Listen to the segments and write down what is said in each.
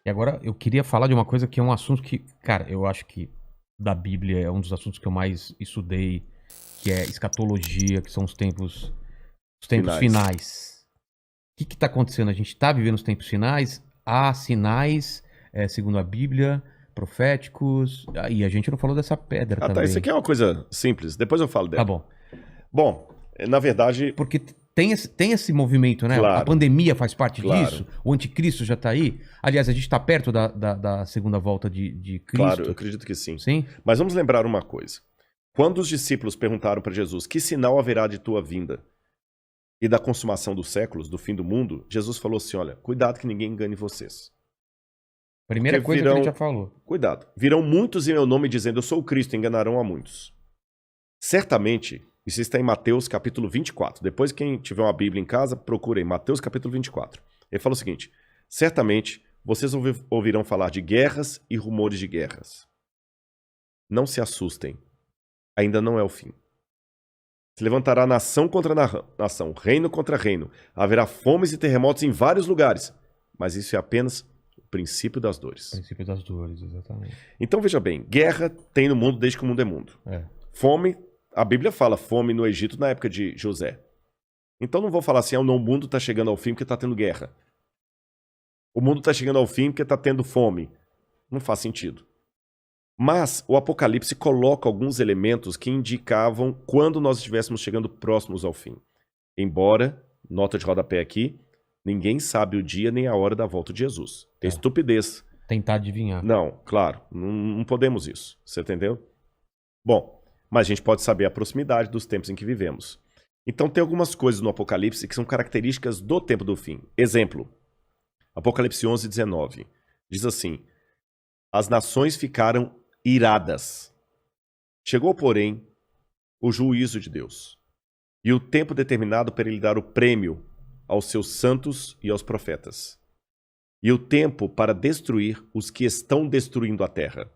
E agora eu queria falar de uma coisa que é um assunto que, cara, eu acho que da Bíblia é um dos assuntos que eu mais estudei, que é escatologia, que são os tempos Finais. finais. O que está acontecendo? A gente está vivendo os tempos finais, há sinais, segundo a Bíblia, proféticos, e a gente não falou dessa pedra Ah, tá. Isso também. aqui é uma coisa simples. Depois eu falo Tá dela. bom. Bom, na verdade, Porque tem esse movimento, né? A claro, pandemia faz parte claro, disso, o anticristo já está aí. Aliás, a gente está perto da segunda volta de claro, eu Cristo, acredito que sim. sim? Mas vamos lembrar uma coisa. Quando os discípulos perguntaram para Jesus: que sinal haverá de tua vinda e da consumação dos séculos, do fim do mundo, Jesus falou assim: olha, cuidado que ninguém engane vocês. Porque Primeira coisa que ele já virão, falou. cuidado, virão muitos em meu nome dizendo: eu sou o Cristo, e enganarão a muitos. Certamente, isso está em Mateus capítulo 24. Depois, quem tiver uma Bíblia em casa, procure aí, Mateus capítulo 24. Ele fala o seguinte: certamente vocês ouvirão falar de guerras e rumores de guerras. Não se assustem, ainda não é o fim. Se levantará nação contra nação, reino contra reino. Haverá fomes e terremotos em vários lugares. Mas isso é apenas o princípio das dores. Princípio das dores, exatamente. Então veja bem, guerra tem no mundo desde que o mundo é mundo. É. Fome, a Bíblia fala fome no Egito na época de José. Então não vou falar assim, o mundo está chegando ao fim porque está tendo guerra. O mundo está chegando ao fim porque está tendo fome. Não faz sentido. Mas o Apocalipse coloca alguns elementos que indicavam quando nós estivéssemos chegando próximos ao fim. Embora, nota de rodapé aqui, ninguém sabe o dia nem a hora da volta de Jesus. É estupidez. Tentar adivinhar. Não, claro, não podemos isso. Você entendeu? Bom, mas a gente pode saber a proximidade dos tempos em que vivemos. Então tem algumas coisas no Apocalipse que são características do tempo do fim. Exemplo, Apocalipse 11, 19. Diz assim: as nações ficaram iradas. Chegou, porém, o juízo de Deus e o tempo determinado para ele dar o prêmio aos seus santos e aos profetas, e o tempo para destruir os que estão destruindo a terra.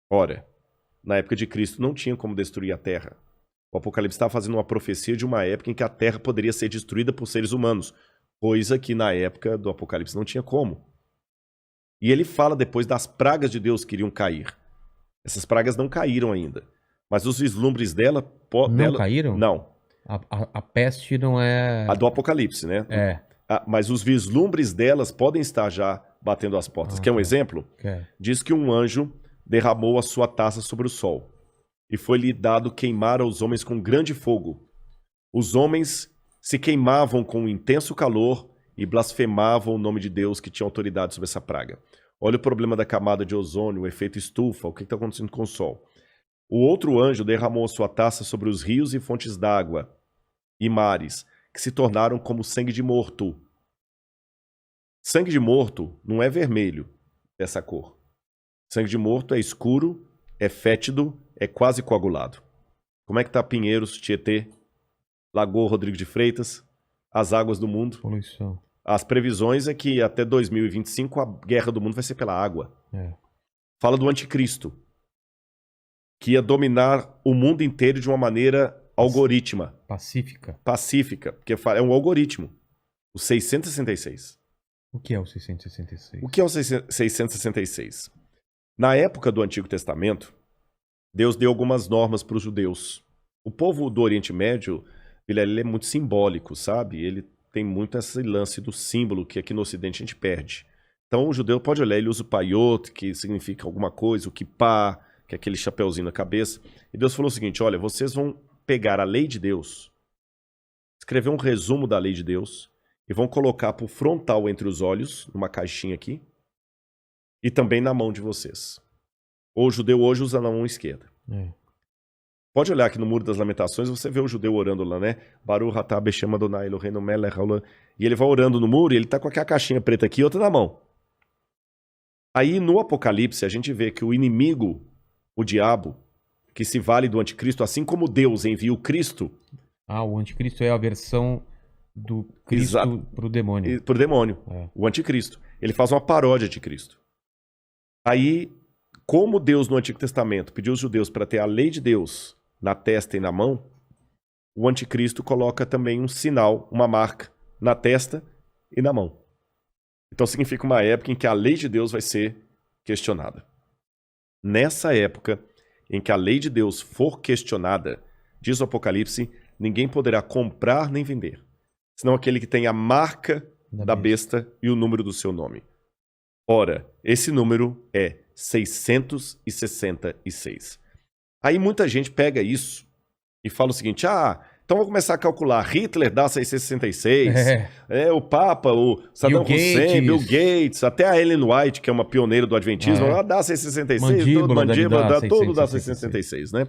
Ora, na época de Cristo não tinha como destruir a terra. O Apocalipse estava fazendo uma profecia de uma época em que a terra poderia ser destruída por seres humanos, coisa que na época do Apocalipse não tinha como. E ele fala depois das pragas de Deus que iriam cair. Essas pragas não caíram ainda, mas os vislumbres dela... Não caíram? Não. A peste não é... A do Apocalipse, né? É. Mas os vislumbres delas podem estar já batendo as portas. Quer um tá. exemplo? Quer. Diz que um anjo derramou a sua taça sobre o sol, e foi-lhe dado queimar aos homens com grande fogo. Os homens se queimavam com um intenso calor e blasfemavam o nome de Deus que tinha autoridade sobre essa praga. Olha o problema da camada de ozônio, o efeito estufa, o que está acontecendo com o sol. O outro anjo derramou a sua taça sobre os rios e fontes d'água e mares, que se tornaram como sangue de morto. Sangue de morto não é vermelho, dessa cor. Sangue de morto é escuro, é fétido, é quase coagulado. Como é que tá Pinheiros, Tietê, Lagoa Rodrigo de Freitas, as águas do mundo? Poluição. As previsões é que até 2025 a guerra do mundo vai ser pela água. É. Fala do anticristo, que ia dominar o mundo inteiro de uma maneira algorítmica. Pacífica, porque é um algoritmo. O 666. O que é o 666? O que é o 666? Na época do Antigo Testamento, Deus deu algumas normas para os judeus. O povo do Oriente Médio, ele é muito simbólico, sabe? Ele tem muito esse lance do símbolo que aqui no Ocidente a gente perde. Então o judeu pode olhar, ele usa o paiot, que significa alguma coisa, o kippah, que é aquele chapeuzinho na cabeça. E Deus falou o seguinte: olha, vocês vão pegar a lei de Deus, escrever um resumo da lei de Deus e vão colocar por frontal entre os olhos, numa caixinha aqui, e também na mão de vocês. O judeu hoje usa na mão esquerda. É. Pode olhar aqui no Muro das Lamentações, você vê o judeu orando lá, né? Baruch atah Beshem Adonai Eloheinu melech haolam. E ele vai orando no muro e ele tá com aquela caixinha preta aqui e outra na mão. Aí no Apocalipse a gente vê que o inimigo, o diabo, que se vale do anticristo, assim como Deus envia o Cristo... O anticristo é a versão do Cristo pro demônio. Pro demônio, É. o anticristo. Ele faz uma paródia de Cristo. Aí, como Deus no Antigo Testamento pediu os judeus para ter a lei de Deus na testa e na mão, o anticristo coloca também um sinal, uma marca, na testa e na mão. Então significa uma época em que a lei de Deus vai ser questionada. Nessa época em que a lei de Deus for questionada, diz o Apocalipse, ninguém poderá comprar nem vender, senão aquele que tem a marca da besta e o número do seu nome. Ora, esse número é 666. Aí muita gente pega isso e fala o seguinte, então vamos começar a calcular, Hitler dá 666, o Papa, o Saddam Hussein, Bill Gates, até a Ellen White, que é uma pioneira do Adventismo, ela dá 666, mandíbula, todo dá 666, né?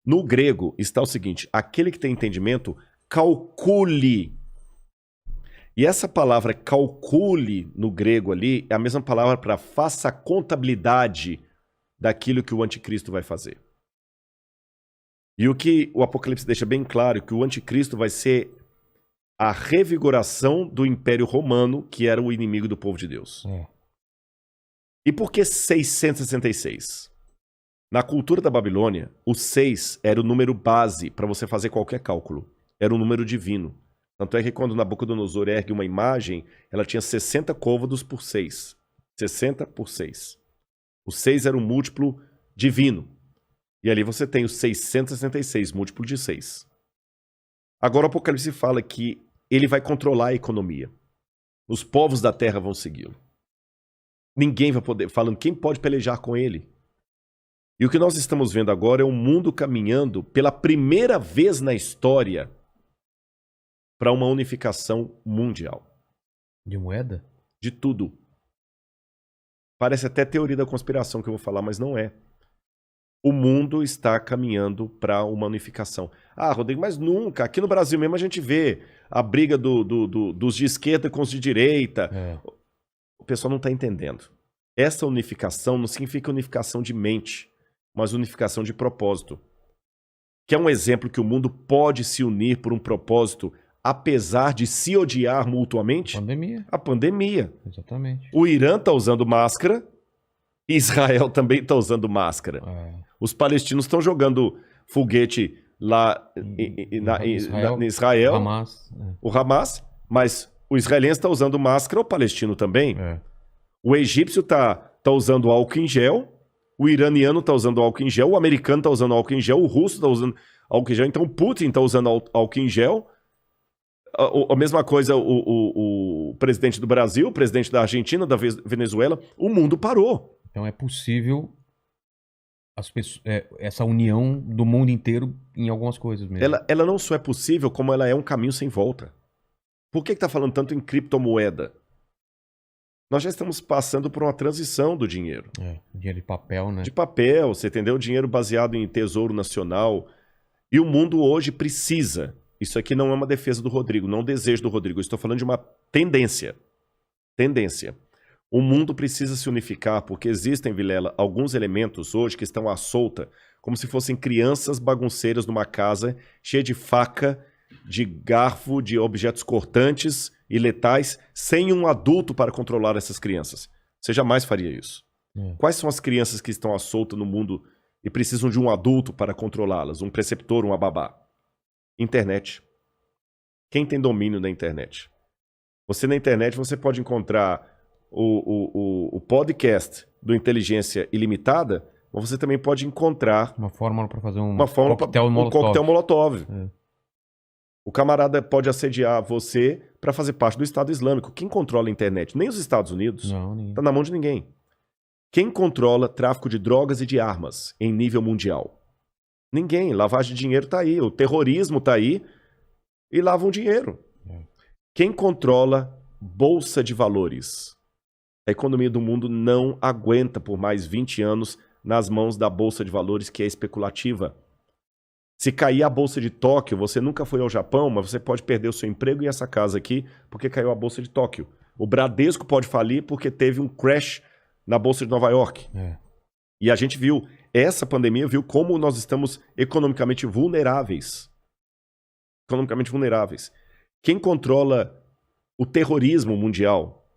No grego está o seguinte, aquele que tem entendimento, calcule. E essa palavra calcule no grego ali é a mesma palavra para faça a contabilidade daquilo que o anticristo vai fazer. E o que o Apocalipse deixa bem claro é que o anticristo vai ser a revigoração do Império Romano, que era o inimigo do povo de Deus. E por que 666? Na cultura da Babilônia, o 6 era o número base para você fazer qualquer cálculo. Era um número divino. Tanto é que quando Nabucodonosor ergue uma imagem, ela tinha 60 côvados por 6. 60 por 6. O 6 era um múltiplo divino. E ali você tem o 666, múltiplo de 6. Agora o Apocalipse fala que ele vai controlar a economia. Os povos da terra vão segui-lo. Ninguém vai poder, falando quem pode pelejar com ele. E o que nós estamos vendo agora é um mundo caminhando pela primeira vez na história para uma unificação mundial. De moeda? De tudo. Parece até teoria da conspiração que eu vou falar, mas não é. O mundo está caminhando para uma unificação. Rodrigo, mas nunca. Aqui no Brasil mesmo a gente vê a briga dos de esquerda com os de direita. O pessoal não está entendendo. Essa unificação não significa unificação de mente, mas unificação de propósito. Que é um exemplo que o mundo pode se unir por um propósito, apesar de se odiar mutuamente? Pandemia. A pandemia. Exatamente. O Irã está usando máscara, Israel também está usando máscara. Os palestinos estão jogando foguete lá em Israel. Hamas. O Hamas, mas o israelense está usando máscara, o palestino também. O egípcio está usando álcool em gel, o iraniano está usando álcool em gel, o americano está usando álcool em gel, o russo está usando álcool em gel, então o Putin está usando álcool em gel. A mesma coisa o presidente do Brasil, o presidente da Argentina, da Venezuela, o mundo parou. Então é possível essa união do mundo inteiro em algumas coisas mesmo. Ela não só é possível, como ela é um caminho sem volta. Por que está falando tanto em criptomoeda? Nós já estamos passando por uma transição do dinheiro. Dinheiro de papel, né? De papel, você entendeu? Dinheiro baseado em tesouro nacional. E o mundo hoje precisa. Isso aqui não é uma defesa do Rodrigo, não é um desejo do Rodrigo. Eu estou falando de uma tendência. Tendência. O mundo precisa se unificar porque existem, Vilela, alguns elementos hoje que estão à solta, como se fossem crianças bagunceiras numa casa cheia de faca, de garfo, de objetos cortantes e letais, sem um adulto para controlar essas crianças. Você jamais faria isso. Quais são as crianças que estão à solta no mundo e precisam de um adulto para controlá-las? Um preceptor, uma babá? Internet. Quem tem domínio da internet? Você na internet você pode encontrar o podcast do Inteligência Ilimitada, mas você também pode encontrar uma fórmula para fazer um coquetel Molotov. O camarada pode assediar você para fazer parte do Estado Islâmico. Quem controla a internet? Nem os Estados Unidos. Não, ninguém. Tá na mão de ninguém. Quem controla tráfico de drogas e de armas em nível mundial? Ninguém. Lavagem de dinheiro tá aí. O terrorismo tá aí e lavam dinheiro. Quem controla bolsa de valores? A economia do mundo não aguenta por mais 20 anos nas mãos da bolsa de valores que é especulativa. Se cair a bolsa de Tóquio, você nunca foi ao Japão, mas você pode perder o seu emprego e essa casa aqui porque caiu a bolsa de Tóquio. O Bradesco pode falir porque teve um crash na bolsa de Nova York. E a gente viu, essa pandemia viu como nós estamos economicamente vulneráveis. Economicamente vulneráveis. Quem controla o terrorismo mundial?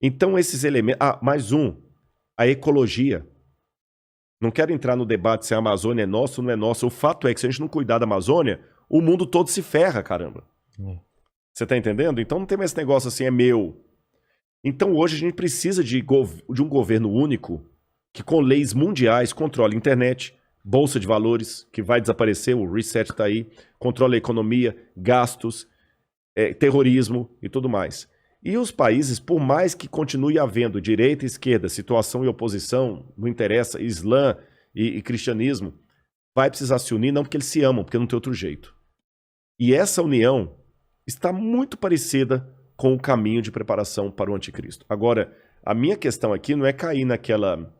Então esses elementos... mais um. A ecologia. Não quero entrar no debate se a Amazônia é nossa ou não é nossa. O fato é que se a gente não cuidar da Amazônia, o mundo todo se ferra, caramba. Você tá entendendo? Então não tem mais esse negócio assim, é meu. Então hoje a gente precisa de um governo único que com leis mundiais controle a internet, bolsa de valores, que vai desaparecer, o reset tá aí, controle a economia, gastos, terrorismo e tudo mais. E os países, por mais que continue havendo direita e esquerda, situação e oposição, não interessa, Islã e cristianismo, vai precisar se unir, não porque eles se amam, porque não tem outro jeito. E essa união está muito parecida com o caminho de preparação para o anticristo. Agora, a minha questão aqui não é cair naquela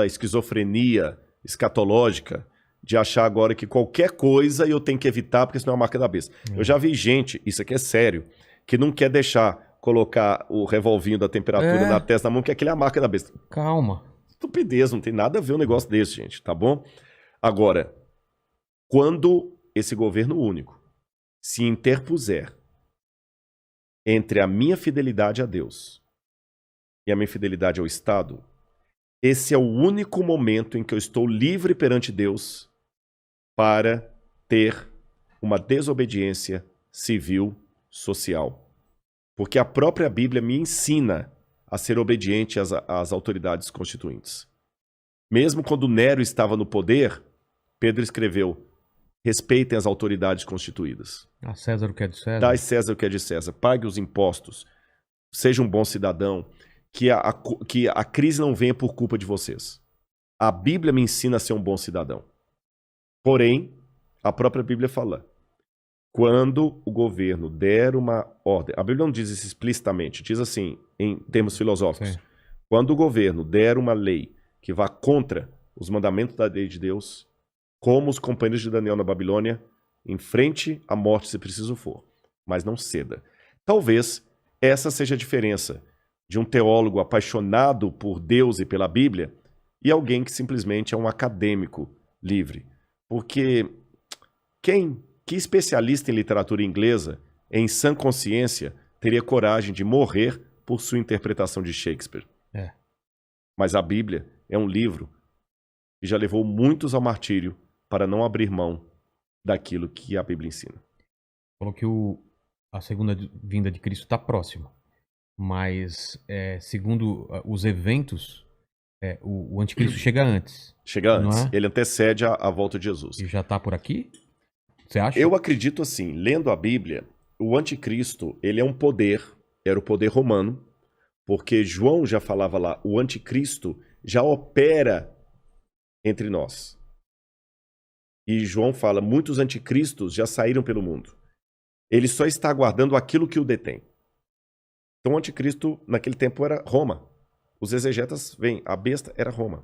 esquizofrenia escatológica de achar agora que qualquer coisa eu tenho que evitar porque senão é a marca da besta. Eu já vi gente, isso aqui é sério, que não quer deixar colocar o revolvinho da temperatura na testa da mão, porque aquele é a marca da besta. Calma. Estupidez, não tem nada a ver um negócio desse, gente, tá bom? Agora, quando esse governo único se interpuser entre a minha fidelidade a Deus e a minha fidelidade ao Estado, esse é o único momento em que eu estou livre perante Deus para ter uma desobediência civil, social. Porque a própria Bíblia me ensina a ser obediente às autoridades constituintes. Mesmo quando Nero estava no poder, Pedro escreveu: respeitem as autoridades constituídas. A César o que é de César. Dai César o que é de César. Pague os impostos. Seja um bom cidadão. Que a crise não venha por culpa de vocês. A Bíblia me ensina a ser um bom cidadão. Porém, a própria Bíblia fala: quando o governo der uma ordem... A Bíblia não diz isso explicitamente, diz assim, em termos filosóficos. Sim. Quando o governo der uma lei que vá contra os mandamentos da lei de Deus, como os companheiros de Daniel na Babilônia, enfrente a morte se preciso for, mas não ceda. Talvez essa seja a diferença de um teólogo apaixonado por Deus e pela Bíblia e alguém que simplesmente é um acadêmico livre. Porque que especialista em literatura inglesa, em sã consciência, teria coragem de morrer por sua interpretação de Shakespeare? Mas a Bíblia é um livro que já levou muitos ao martírio para não abrir mão daquilo que a Bíblia ensina. Falou que a segunda vinda de Cristo está próxima. Mas, segundo os eventos, o anticristo chega antes. Chega antes. Ele antecede a volta de Jesus. E já está por aqui? Você acha? Eu acredito assim, lendo a Bíblia, o anticristo, ele é um poder, era o poder romano, porque João já falava lá, o anticristo já opera entre nós. E João fala, muitos anticristos já saíram pelo mundo. Ele só está aguardando aquilo que o detém. Então o anticristo naquele tempo era Roma. Os exegetas veem, a besta era Roma.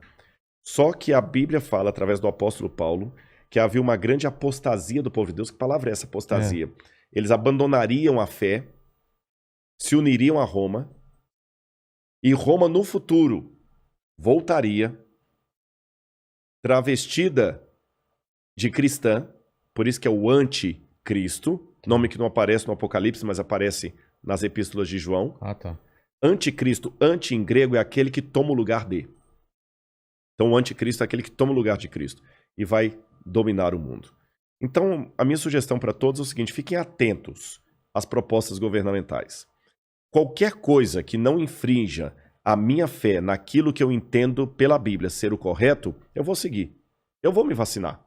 Só que a Bíblia fala, através do apóstolo Paulo, que havia uma grande apostasia do povo de Deus. Que palavra é essa, apostasia? Eles abandonariam a fé, se uniriam a Roma, e Roma no futuro voltaria travestida de cristã, por isso que é o anticristo, nome que não aparece no Apocalipse, mas aparece nas epístolas de João. Tá. Anticristo, anti em grego, é aquele que toma o lugar de. Então o anticristo é aquele que toma o lugar de Cristo e vai dominar o mundo. Então a minha sugestão para todos é o seguinte, fiquem atentos às propostas governamentais. Qualquer coisa que não infrinja a minha fé naquilo que eu entendo pela Bíblia ser o correto, eu vou seguir. Eu vou me vacinar.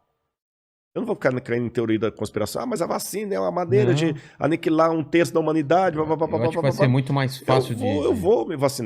Eu não vou ficar caindo em teoria da conspiração. Mas a vacina é uma maneira de aniquilar 1/3 da humanidade. Eu acho que vai ser muito mais fácil eu vou me vacinar.